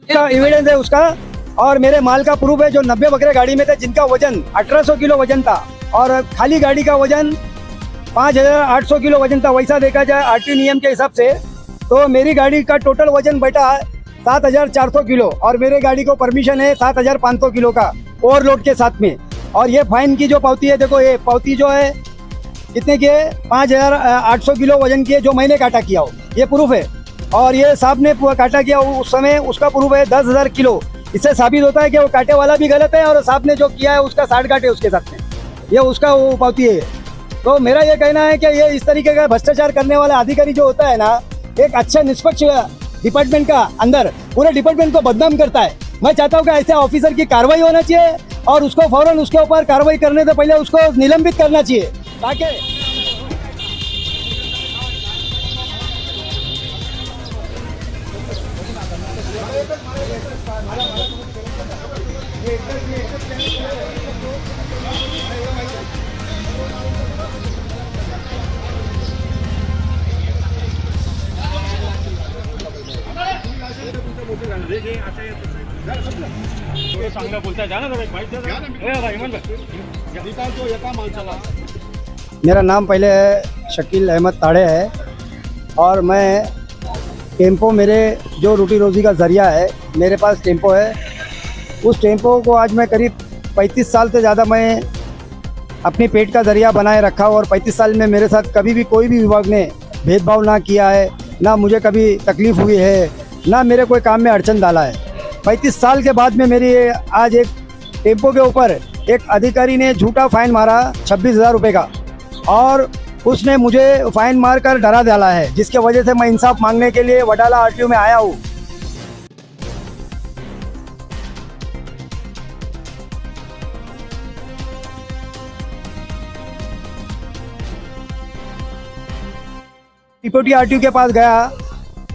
का एविडेंस है उसका, और मेरे माल का प्रूफ है। जो 90 बकरे गाड़ी में थे जिनका वजन 1800 किलो वजन था और खाली गाड़ी का वजन 5800 किलो वजन था। वैसा देखा जाए आरटीओ नियम के हिसाब से तो मेरी गाड़ी का टोटल वजन बैठा 7400 किलो और मेरे गाड़ी को परमिशन है 7500 किलो का ओवरलोड के साथ में। और ये फाइन की जो पावती है, देखो ये पावती जो है कितने की है, 5800 किलो वजन की है जो मैंने काटा किया हो, ये प्रूफ है। और ये साहब ने काटा किया उस समय, उसका प्रूफ है 10,000 किलो। इससे साबित होता है कि वो काटे वाला भी गलत है और साहब ने जो किया है उसका 60 काटे उसके साथ में, ये उसका वो पावती है। तो मेरा ये कहना है कि ये इस तरीके का भ्रष्टाचार करने वाला अधिकारी जो होता है ना, एक अच्छा निष्पक्ष डिपार्टमेंट का अंदर पूरे डिपार्टमेंट को बदनाम करता है। मैं चाहता हूँ कि ऐसे ऑफिसर की कार्रवाई होना चाहिए और उसको फौरन उसके ऊपर कार्रवाई करने से पहले उसको निलंबित करना चाहिए ताकि चांगलं बोलताय, जा ना जरा, एक बाईट द्या ना. ए भाई, इमान भाई. निकाल तो एका माणसाला. मेरा नाम पहले शकील अहमद ताड़े है और मैं टेम्पो, मेरे जो रोटी रोज़ी का ज़रिया है, मेरे पास टेम्पो है। उस टेम्पो को आज मैं करीब 35 साल से ज़्यादा मैं अपनी पेट का ज़रिया बनाए रखा और 35 साल में मेरे साथ कभी भी कोई भी विभाग ने भेदभाव ना किया है, ना मुझे कभी तकलीफ़ हुई है, ना मेरे कोई काम में अड़चन डाला है। 35 साल के बाद में मेरी आज एक टेम्पो के ऊपर एक अधिकारी ने झूठा फाइन मारा 26,000 रुपये का और उसने मुझे फाइन मारकर डरा डाला है, जिसके वजह से मैं इंसाफ मांगने के लिए वडाला आरटीओ में आया हूँ। डिप्टी आरटीओ के पास गया,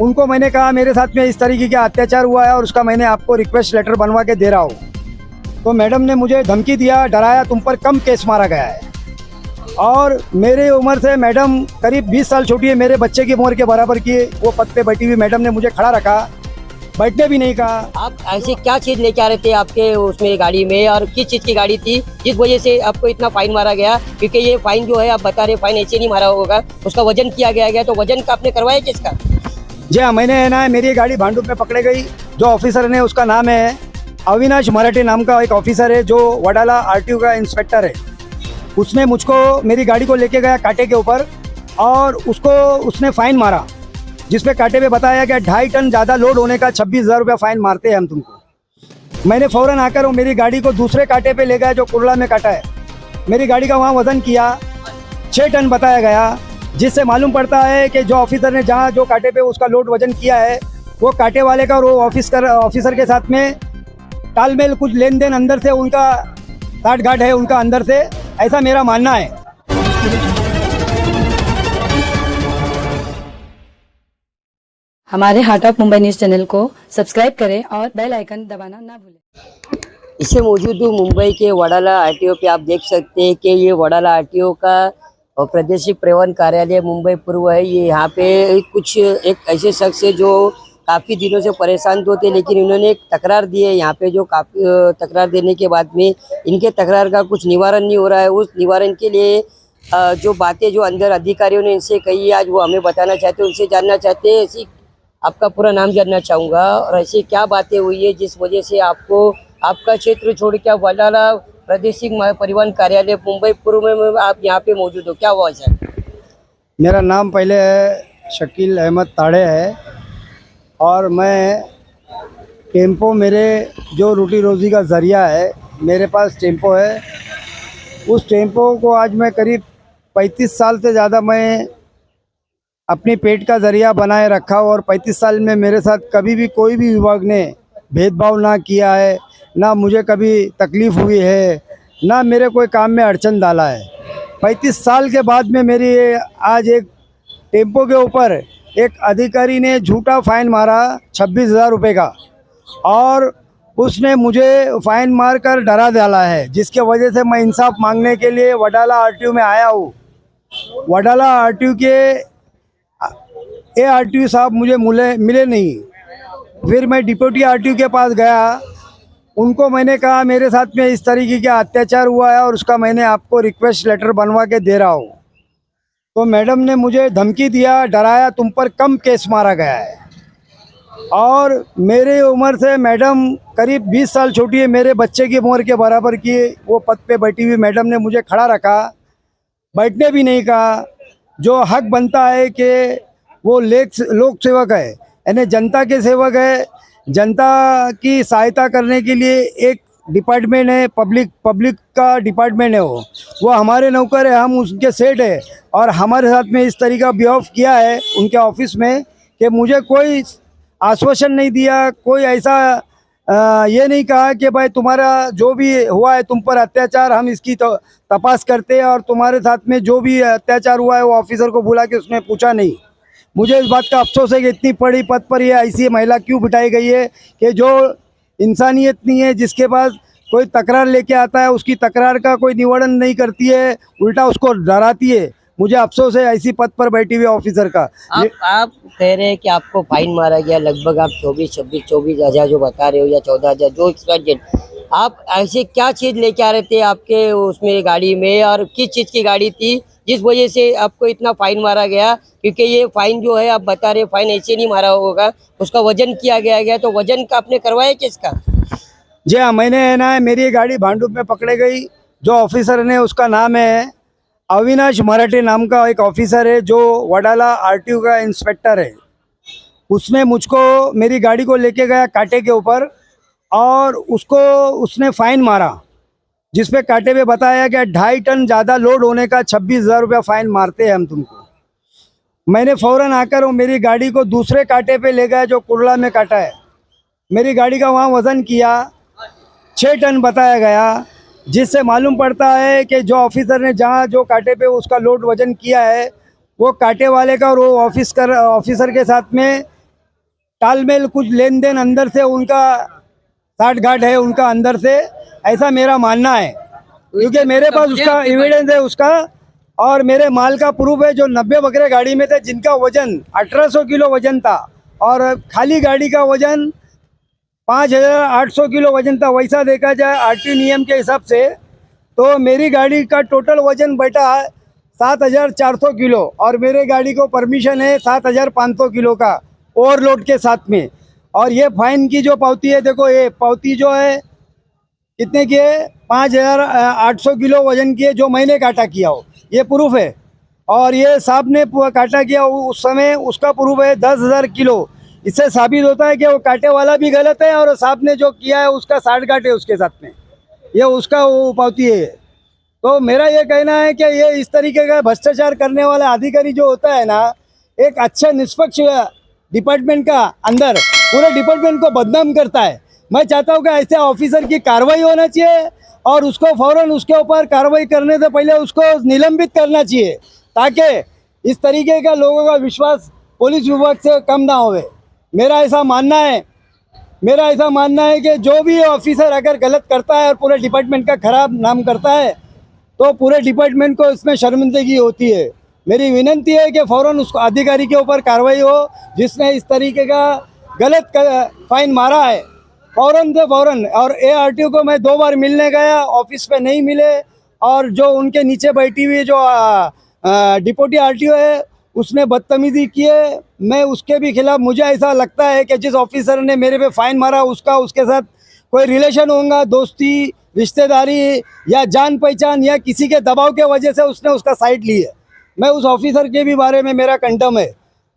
उनको मैंने कहा मेरे साथ में इस तरीके का अत्याचार हुआ है और उसका मैंने आपको रिक्वेस्ट लेटर बनवा के दे रहा हूँ। तो मैडम ने मुझे धमकी दिया, डराया, तुम पर कम केस मारा गया है। और मेरी उम्र से मैडम करीब 20 साल छोटी है, मेरे बच्चे की उम्र के बराबर की वो पद पे बैठी हुई मैडम ने मुझे खड़ा रखा, बैठने भी नहीं कहा। आप ऐसे क्या चीज़ लेके आ रहे थे आपके उसमें गाड़ी में और किस चीज़ की गाड़ी थी जिस वजह से आपको इतना फाइन मारा गया? क्योंकि ये फाइन जो है आप बता रहे फाइन ऐसे नहीं मारा होगा, उसका वजन किया गया, तो वजन का आपने करवाया किसका? जी हाँ, मैंने है ना, मेरी गाड़ी भांडुप में पकड़े गई। जो ऑफिसर ने, उसका नाम है अविनाश मराठी नाम का एक ऑफिसर है जो वडाला आरटीओ का इंस्पेक्टर है। उसने मुझको मेरी गाड़ी को लेके गया कांटे के ऊपर और उसको उसने फ़ाइन मारा, जिसपे कांटे पे बताया कि 2.5 टन ज़्यादा लोड होने का 26,000 रुपया फ़ाइन मारते हैं हम तुमको। मैंने फ़ौरन आकर वो मेरी गाड़ी को दूसरे कांटे पे ले गया जो कुरला में काटा है। मेरी गाड़ी का वहाँ वज़न किया, 6 टन बताया गया, जिससे मालूम पड़ता है कि जो ऑफिसर ने जहाँ जो कांटे पे उसका लोड वजन किया है वो कांटे वाले का और वो ऑफिसर के साथ में तालमेल, कुछ लेन देन अंदर से उनका साठ घाट है उनका अंदर से, ऐसा मेरा मानना है। हमारे heart of Mumbai news channel को सब्सक्राइब करें और बेल आइकन दबाना ना भूलें। इससे मौजूद हूँ मुंबई के वडाला आरटीओ पे। आप देख सकते हैं कि ये वडाला आरटीओ का और प्रादेशिक परिवहन कार्यालय मुंबई पूर्व है। ये यहाँ पे कुछ एक ऐसे शख्स है जो काफ़ी दिनों से परेशान तो थे, लेकिन इन्होंने एक तकरार दी है यहाँ पे, जो काफ़ी तकरार देने के बाद में इनके तकरार का कुछ निवारण नहीं हो रहा है। उस निवारण के लिए जो बातें जो अंदर अधिकारियों ने इनसे कही आज वो हमें बताना चाहते हैं, उनसे जानना चाहते हैं। ऐसी आपका पूरा नाम जानना चाहूँगा और ऐसी क्या बातें हुई है जिस वजह से आपको आपका क्षेत्र छोड़ के वडाला प्रादेशिक परिवहन कार्यालय मुंबई पूर्व में आप यहाँ पे मौजूद हो, क्या हुआ सर? मेरा नाम पहले शकील अहमद ताड़े है और मैं टेम्पो, मेरे जो रोटी रोज़ी का ज़रिया है, मेरे पास टेम्पो है। उस टेम्पो को आज मैं करीब 35 साल से ज़्यादा मैं अपनी पेट का ज़रिया बनाए रखा और 35 साल में मेरे साथ कभी भी कोई भी विभाग ने भेदभाव ना किया है, ना मुझे कभी तकलीफ़ हुई है, ना मेरे कोई काम में अड़चन डाला है। 35 साल के बाद में मेरी आज एक टेम्पो के ऊपर एक अधिकारी ने झूठा फाइन मारा 26,000 रुपये का और उसने मुझे फाइन मारकर डरा डाला है, जिसके वजह से मैं इंसाफ मांगने के लिए वडाला आरटीओ में आया हूँ। वडाला आरटीओ के आरटीओ साहब मुझे मिले नहीं। फिर मैं डिप्टी आरटीओ के पास गया, उनको मैंने कहा मेरे साथ में इस तरीके का अत्याचार हुआ है और उसका मैंने आपको रिक्वेस्ट लेटर बनवा के दे रहा हूँ। तो मैडम ने मुझे धमकी दिया, डराया, तुम पर कम केस मारा गया है। और मेरी उम्र से मैडम करीब 20 साल छोटी है, मेरे बच्चे की उम्र के बराबर की वो पद पे बैठी हुई मैडम ने मुझे खड़ा रखा, बैठने भी नहीं कहा। जो हक बनता है कि वो लोक सेवक है, यानी जनता के सेवक है, जनता की सहायता करने के लिए एक डिपार्टमेंट है, पब्लिक का डिपार्टमेंट है, वो हमारे नौकर है, हम उसके सेठ है। और हमारे साथ में इस तरीका बिहेव किया है उनके ऑफिस में कि मुझे कोई आश्वासन नहीं दिया, कोई ऐसा ये नहीं कहा कि भाई तुम्हारा जो भी हुआ है तुम पर अत्याचार, हम इसकी तो तपास करते हैं और तुम्हारे साथ में जो भी अत्याचार हुआ है वो ऑफिसर को बुला के उसने पूछा नहीं। मुझे इस बात का अफसोस है कि इतनी बड़ी पद पर ये ऐसी महिला क्यों बिठाई गई है कि जो इंसानियत नहीं है, जिसके पास कोई तकरार लेके आता है उसकी तकरार का कोई निवारण नहीं करती है, उल्टा उसको डराती है। मुझे अफसोस है ऐसी पद पर बैठी हुई ऑफिसर का। आप कह रहे हैं कि आपको फाइन मारा गया, लगभग आप 24 हज़ार जो बता रहे हो या 14,000 जो एक्सपर्ट, आप ऐसे क्या चीज़ लेके आ रहे थे आपके उसमें गाड़ी में, और किस चीज़ की गाड़ी थी जिस वजह से आपको इतना फाइन मारा गया? क्योंकि ये फाइन जो है आप बता रहे फाइन ऐसे नहीं मारा होगा, उसका वजन किया गया तो वजन का आपने करवाया किसका? जी हाँ, मैंने है ना, मेरी गाड़ी भांडुप में पकड़े गई। जो ऑफिसर ने, उसका नाम है अविनाश मराठे नाम का एक ऑफिसर है जो वडाला आरटीओ का इंस्पेक्टर है। उसने मुझको मेरी गाड़ी को लेके गया कांटे के ऊपर और उसने फाइन मारा, जिस पे कांटे पे बताया कि 2.5 टन ज़्यादा लोड होने का 26,000 रुपया फाइन मारते हैं हम तुमको। मैंने फ़ौरन आकर वो मेरी गाड़ी को दूसरे कांटे पे ले गया जो कुर्ला में काटा है। मेरी गाड़ी का वहाँ वज़न किया, 6 टन बताया गया, जिससे मालूम पड़ता है कि जो ऑफिसर ने जहाँ जो कांटे पे उसका लोड वजन किया है वो कांटे वाले का और वो ऑफिसर के साथ में तालमेल, कुछ लेन देन अंदर से उनका साठ-गांठ है उनका अंदर से, ऐसा मेरा मानना है। क्योंकि मेरे पास उसका एविडेंस है उसका, और मेरे माल का प्रूफ है। जो 90 बकरे गाड़ी में थे जिनका वजन 1800 किलो वजन था और खाली गाड़ी का वजन 5,800 किलो वजन था। वैसा देखा जाए आरटीओ नियम के हिसाब से तो मेरी गाड़ी का टोटल वजन बैठा 7,400 किलो और मेरे गाड़ी को परमिशन है 7,500 किलो का ओवरलोड के साथ में। और ये फाइन की जो पावती है, देखो ये पावती जो है कितने की है, 5,800 किलो वजन की है, जो मैंने काटा किया हो, ये प्रूफ है। और ये साहब ने काटा किया उस समय, उसका प्रूफ है 10,000 किलो। इससे साबित होता है कि वो कांटे वाला भी गलत है और साहब ने जो किया है उसका साठ-गांठ है उसके साथ में, ये उसका वो पावती है। तो मेरा ये कहना है कि ये इस तरीके का भ्रष्टाचार करने वाला अधिकारी जो होता है ना, एक अच्छे निष्पक्ष डिपार्टमेंट का अंदर पूरे डिपार्टमेंट को बदनाम करता है। मैं चाहता हूँ कि ऐसे ऑफिसर की कार्रवाई होना चाहिए और उसको फौरन उसके ऊपर कार्रवाई करने से पहले उसको निलंबित करना चाहिए, ताकि इस तरीके का लोगों का विश्वास पुलिस विभाग से कम ना होवे। मेरा ऐसा मानना है कि जो भी ऑफिसर अगर गलत करता है और पूरे डिपार्टमेंट का खराब नाम करता है तो पूरे डिपार्टमेंट को इसमें शर्मिंदगी होती है। मेरी विनंती है कि फ़ौरन उस अधिकारी के ऊपर कार्रवाई हो जिसने इस तरीके का गलत फाइन मारा है, फ़ौरन से फ़ौरन। और ARTO को मैं 2 बार मिलने गया, ऑफिस पे नहीं मिले, और जो उनके नीचे बैठी हुई जो डिप्टी RTO है उसने बदतमीजी की है। मैं उसके भी खिलाफ, मुझे ऐसा लगता है कि जिस ऑफिसर ने मेरे पे फाइन मारा उसके साथ कोई रिलेशन होगा, दोस्ती, रिश्तेदारी या जान पहचान या किसी के दबाव के वजह से उसने उसका साइड ली है। मैं उस ऑफिसर के भी बारे में मेरा कंडम है।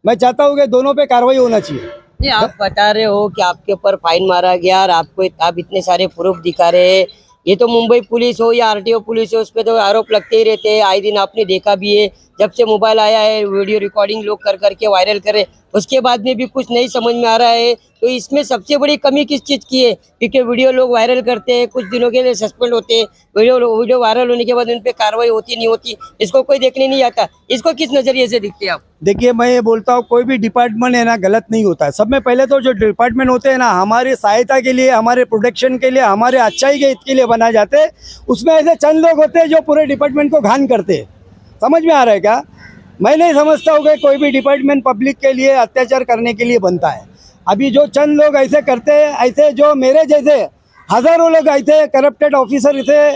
मैं चाहता हूँ कि दोनों पे कार्रवाई होना चाहिए। नहीं, आप बता रहे हो कि आपके ऊपर फाइन मारा गया और आप इतने सारे प्रूफ दिखा रहे हैं। ये तो मुंबई पुलिस हो या RTO पुलिस हो, उस पर तो आरोप लगते ही रहते हैं, आए दिन आपने देखा भी है। जब से मोबाइल आया है वीडियो रिकॉर्डिंग लोग कर करके वायरल करे, उसके बाद में भी कुछ नहीं समझ में आ रहा है। तो इसमें सबसे बड़ी कमी किस चीज़ की है? क्योंकि वीडियो लोग वायरल करते हैं, कुछ दिनों के लिए सस्पेंड होते हैं, वीडियो वायरल होने के बाद उन पर कार्रवाई होती नहीं होती, इसको कोई देखने नहीं आता। इसको किस नज़रिए से देखते हैं आप? देखिए, मैं ये बोलता हूँ कोई भी डिपार्टमेंट है ना गलत नहीं होता है। सब में पहले तो जो डिपार्टमेंट होते हैं ना, हमारी सहायता के लिए, हमारे प्रोटेक्शन के लिए, हमारे अच्छाई के हित के लिए बनाए जाते हैं। उसमें ऐसे चंद लोग होते हैं जो पूरे डिपार्टमेंट को घान करते हैं। समझ में आ रहा है क्या? मैं नहीं समझता हूँ कि कोई भी डिपार्टमेंट पब्लिक के लिए अत्याचार करने के लिए बनता है। अभी जो चंद लोग ऐसे करते हैं, ऐसे जो मेरे जैसे हजारों लोग ऐसे करप्टेड ऑफिसर थे,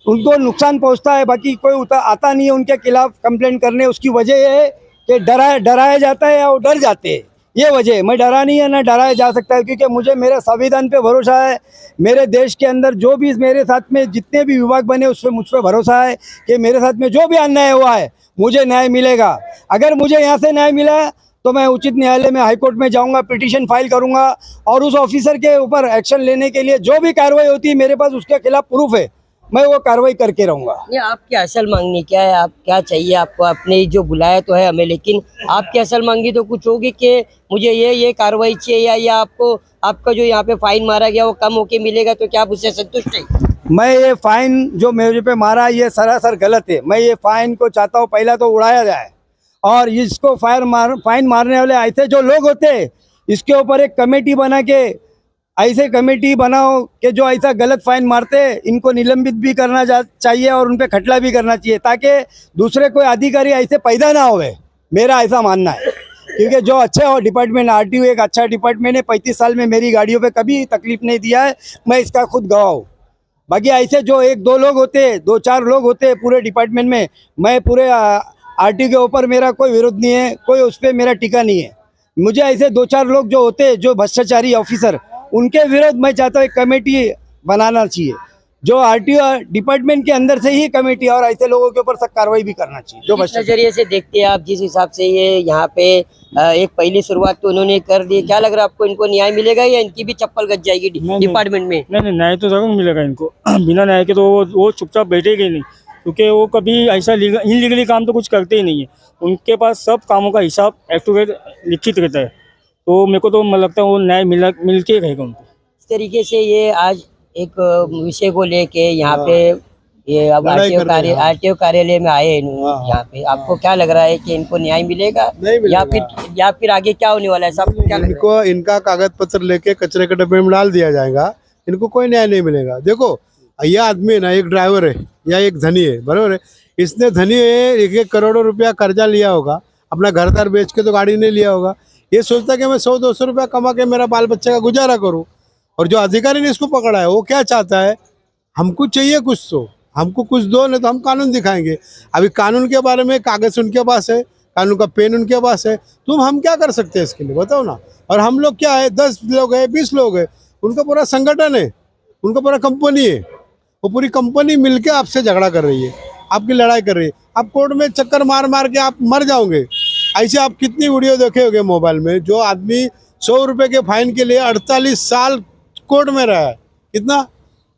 उनको नुकसान पहुंचता है, बाकी कोई आता नहीं है उनके खिलाफ कंप्लेंट करने। उसकी वजह ये है कि डराया जाता है या वो डर जाते हैं, ये वजह है। मैं डरा नहीं है ना डराया जा सकता है, क्योंकि मुझे मेरे संविधान पे भरोसा है। मेरे देश के अंदर जो भी मेरे साथ में जितने भी विभाग बने उस पर मुझ पर भरोसा है कि मेरे साथ में जो भी अन्याय हुआ है मुझे न्याय मिलेगा। अगर मुझे यहाँ से न्याय मिला तो मैं उचित न्यायालय में, हाईकोर्ट में जाऊंगा, पिटीशन फाइल करूंगा और उस ऑफिसर के ऊपर एक्शन लेने के लिए जो भी कार्रवाई होती है मेरे पास उसके खिलाफ प्रूफ है, मैं वो कार्रवाई करके रहूंगा। ये आपकी असल मांगनी क्या है? आप क्या चाहिए आपको? आपने जो बुलाया तो है हमें, लेकिन आपकी असल मांगी तो कुछ होगी कि मुझे ये कार्रवाई चाहिए, या आपको आपका जो यहाँ पे फाइन मारा गया वो कम होके मिलेगा, तो क्या आप उससे संतुष्ट हैं? मैं ये फाइन जो मेरे पे मारा ये सरासर गलत है। मैं ये फाइन को चाहता हूँ पहला तो उड़ाया जाए, और इसको फाइन मारने वाले ऐसे जो लोग होते हैं इसके ऊपर एक कमेटी बना के, ऐसे कमेटी बनाओ कि जो ऐसा गलत फाइन मारते हैं इनको निलंबित भी करना चाहिए और उन पे खटला भी करना चाहिए, ताकि दूसरे कोई अधिकारी ऐसे पैदा ना होवे। मेरा ऐसा मानना है, क्योंकि जो अच्छे हो डिपार्टमेंट, आरटीओ एक अच्छा डिपार्टमेंट है। 35 साल में मेरी गाड़ियों पे कभी तकलीफ नहीं दिया है, मैं इसका खुद गवाह हूँ। बाकी ऐसे जो 1-2 लोग होते हैं, 2-4 लोग होते हैं पूरे डिपार्टमेंट में, मैं पूरे आरटीओ के ऊपर मेरा कोई विरोध नहीं है, कोई उस पर मेरा टीका नहीं है। मुझे ऐसे 2-4 लोग जो होते हैं जो भ्रष्टाचारी ऑफिसर, उनके विरोध मैं चाहता हूँ एक कमेटी बनाना चाहिए, जो आरटीओ डिपार्टमेंट के अंदर से ही कमेटी, और ऐसे लोगों के ऊपर सख्त कार्रवाई भी करना चाहिए जो जिस नजरिए से देखते हैं आप, जिस हिसाब से ये यहाँ पे एक पहली शुरुआत तो उन्होंने कर दी, क्या लग रहा है आपको? इनको न्याय मिलेगा या इनकी भी चप्पल गज जाएगी डिपार्टमेंट में? नहीं, न्याय तो जरूर मिलेगा इनको। बिना न्याय के तो वो चुपचाप बैठेंगे नहीं, क्योंकि वो कभी ऐसा इनलीगली काम तो कुछ करते ही नहीं है। उनके पास सब कामों का हिसाब एक्ट टू लिखित रहता है, तो मेरे को तो लगता है वो न्याय मिल के रहेगा उनको। इस तरीके से ये आज एक विषय को लेके यहाँ पे ये अब आरटीओ कार्यालय में आए यहाँ पे, आपको क्या लग रहा है कि इनको न्याय मिलेगा या फिर आगे क्या होने वाला है? सब क्या लग रहा है? इनको इनका कागज पत्र लेके कचरे के डब्बे में डाल दिया जाएगा, इनको कोई न्याय नहीं मिलेगा। देखो यह आदमी है ना, एक ड्राइवर है या एक धनी है, बराबर है। इसने धनी है 1-1 करोड़ रुपया कर्जा लिया होगा, अपना घर दार बेच के तो गाड़ी नहीं लिया होगा। ये सोचता कि मैं 100-200 रुपया कमा के मेरा बाल बच्चे का गुजारा करूं। और जो अधिकारी ने इसको पकड़ा है वो क्या चाहता है, हमको चाहिए कुछ तो, हमको कुछ दो, नहीं तो हम कानून दिखाएंगे। अभी कानून के बारे में कागज उनके पास है, कानून का पेन उनके पास है, हम क्या कर सकते हैं इसके लिए बताओ ना। और हम लोग क्या है, 10 लोग है, 20 लोग है, उनका पूरा संगठन है, उनका पूरा कंपनी है, वो पूरी कंपनी मिलके आपसे झगड़ा कर रही है, आपकी लड़ाई कर रही है। आप कोर्ट में चक्कर मार मार के आप मर जाओगे। ऐसे आप कितनी वीडियो देखे होंगे मोबाइल में, जो आदमी 100 रुपये के फाइन के लिए 48 साल कोर्ट में रहा है, कितना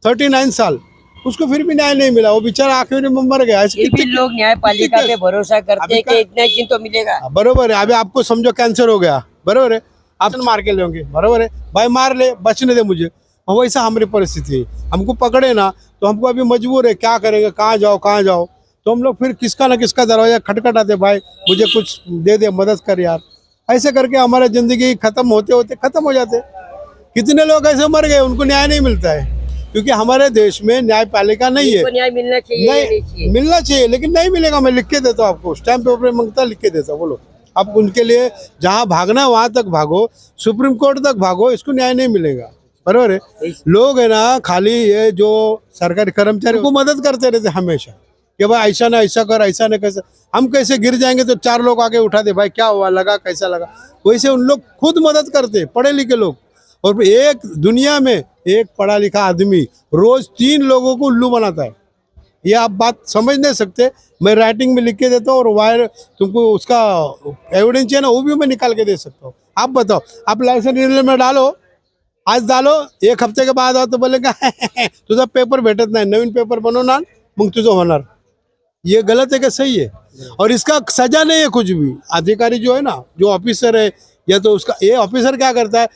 39 साल, उसको फिर भी न्याय नहीं मिला, वो बेचारा आखिर में मर गया। ये भी लोग न्यायपालिका पे भरोसा करते हैं कि इतना एक दिन तो मिलेगा। बरोबर है। अभी आपको समझो कैंसर हो गया, बरोबर है, आप मार के लेंगे, बरोबर है, भाई मार ले, बचने दे मुझे। और वैसा हमारी परिस्थिति है, हमको पकड़े ना तो हमको अभी मजबूर है, क्या करेंगे, कहाँ जाओ। तो हम लोग फिर किसका ना किसका दरवाजा खटखटाते, भाई मुझे कुछ दे दे, मदद कर यार। ऐसे करके हमारा जिंदगी खत्म होते होते खत्म हो जाते। कितने लोग ऐसे मर गए, उनको न्याय नहीं मिलता है, क्योंकि हमारे देश में न्यायपालिका नहीं है। न्याय मिलना चाहिए, नहीं मिलना चाहिए, लेकिन नहीं मिलेगा। मैं लिख के देता हूँ आपको, स्टैम्प पेपर मांगता, लिख के देता हूँ। बोलो आप उनके लिए जहाँ भागना वहां तक भागो, सुप्रीम कोर्ट तक भागो, इसको न्याय नहीं मिलेगा, बराबर है। लोग है ना, खाली ये जो सरकारी कर्मचारी को मदद करते रहते हमेशा कि भाई ऐसा ना ऐसा कर, ऐसा ना कैसा, हम कैसे गिर जाएंगे तो 4 लोग आके उठा दे, भाई क्या हुआ, लगा, कैसा लगा। वैसे उन लोग खुद मदद करते, पढ़े लिखे लोग। और एक दुनिया में एक पढ़ा लिखा आदमी रोज 3 लोगों को उल्लू बनाता है। ये आप बात समझ नहीं सकते, मैं राइटिंग में लिख के देता हूँ, और वायर तुमको उसका एविडेंस है ना, वो भी मैं निकाल के दे सकता हूँ। आप बताओ, आप लाइसेंस रिन्यूअल में डालो, आज डालो, 1 हफ्ते के बाद आओ तो बोलेगा तुझा पेपर भेटत नाही, नवीन पेपर बनवणार मग तुझं होणार। ये गलत है कि सही है? और इसका सजा नहीं है कुछ भी। अधिकारी जो है ना, जो ऑफिसर है, या तो उसका ये ऑफिसर क्या करता है,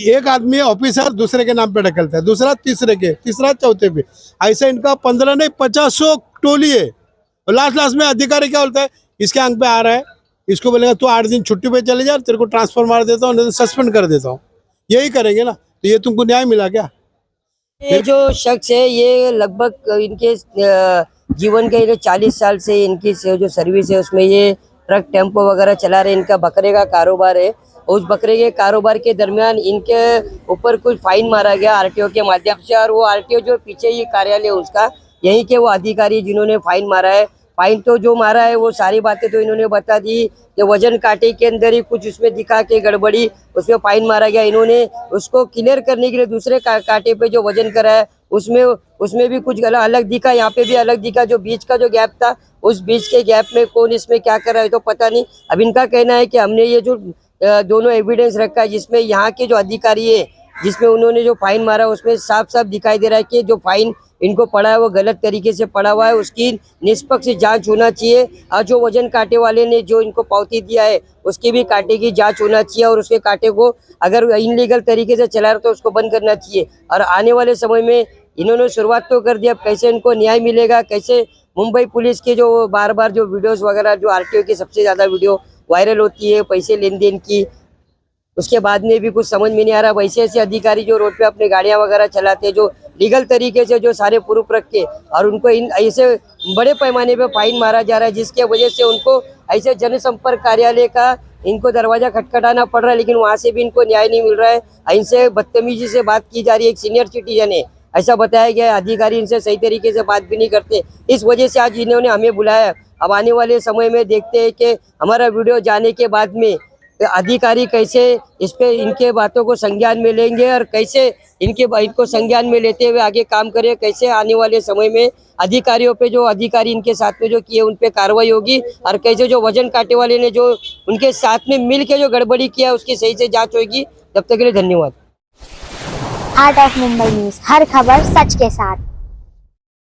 एक आदमी ऑफिसर दूसरे के नाम पे ढकलता है, दूसरा तीसरे के, तीसरा चौथे पे, ऐसा इनका 15 नहीं 50 टोली है। और लास्ट में अधिकारी क्या बोलता है, इसके अंक पे आ रहा है, इसको बोलेगा तू 8 दिन छुट्टी पे चले जा, तेरे को ट्रांसफर मार देता हूँ, नहीं तो सस्पेंड कर देता हूँ। यही करेंगे ना, तो ये तुमको न्याय मिला क्या? ये जो शख्स है ये लगभग इनके जीवन के 40 साल से इनकी जो सर्विस है उसमें ये ट्रक टेम्पो वगैरह चला रहे, इनका बकरे का कारोबार है। उस बकरे के कारोबार के दरमियान इनके ऊपर कुछ फाइन मारा गया आरटीओ के माध्यम से, और वो आरटीओ जो पीछे ये कार्यालय है उसका, यहीं के वो अधिकारी जिन्होंने फाइन मारा है, फाइन तो जो मारा है वो सारी बातें तो इन्होंने बता दी कि वजन कांटे के अंदर ही कुछ उसमें दिखा के गड़बड़ी, उसमें फाइन मारा गया। इन्होंने उसको क्लियर करने के लिए दूसरे कांटे पे जो वजन करा है उसमें भी कुछ अलग दिखा, यहाँ पे भी अलग दिखा। जो बीच का जो गैप था, उस बीच के गैप में कौन इसमें क्या कर रहा है तो पता नहीं। अब इनका कहना है कि हमने ये जो दोनों एविडेंस रखा है, जिसमें यहाँ के जो अधिकारी है, जिसमें उन्होंने जो फाइन मारा, उसमें साफ साफ दिखाई दे रहा है कि जो फाइन इनको पड़ा है वो गलत तरीके से पड़ा हुआ है। उसकी निष्पक्ष जांच होना चाहिए, और जो वजन कांटे वाले ने जो इनको पावती दिया है उसकी भी कांटे की जांच होना चाहिए, और उसके कांटे को अगर इनलीगल तरीके से चला रहा तो उसको बंद करना चाहिए। और आने वाले समय में इन्होंने शुरुआत तो कर दिया, अब कैसे इनको न्याय मिलेगा, कैसे मुंबई पुलिस के जो बार बार जो वीडियोस वगैरह, जो आरटीओ की सबसे ज़्यादा वीडियो वायरल होती है पैसे लेन देन की, उसके बाद में भी कुछ समझ में नहीं आ रहा। वैसे ऐसे अधिकारी जो रोड पे अपने गाड़ियां वगैरह चलाते हैं, जो लीगल तरीके से जो सारे प्रूफ रख के, और उनको इन ऐसे बड़े पैमाने पे फाइन मारा जा रहा है, जिसके वजह से उनको ऐसे जनसंपर्क कार्यालय का इनको दरवाजा खटखटाना पड़ रहा है, लेकिन वहाँ से भी इनको न्याय नहीं मिल रहा है। इनसे बदतमीजी से बात की जा रही है। एक सीनियर सिटीजन है ऐसा बताया गया है, अधिकारी इनसे सही तरीके से बात भी नहीं करते। इस वजह से आज इन्होंने हमें बुलाया। अब आने वाले समय में देखते हैं कि हमारा वीडियो जाने के बाद में अधिकारी कैसे इस पे इनके बातों को संज्ञान में लेंगे, और कैसे इनको संज्ञान में लेते हुए आगे काम करें, कैसे आने वाले समय में अधिकारियों पे, जो अधिकारी इनके साथ में जो किए उन पे कार्रवाई होगी, और कैसे जो वजन कांटे वाले ने जो उनके साथ में मिल के जो गड़बड़ी किया उसकी सही से जांच होगी। तब तक के लिए धन्यवाद। हार्ट ऑफ मुंबई न्यूज, हर खबर सच के साथ।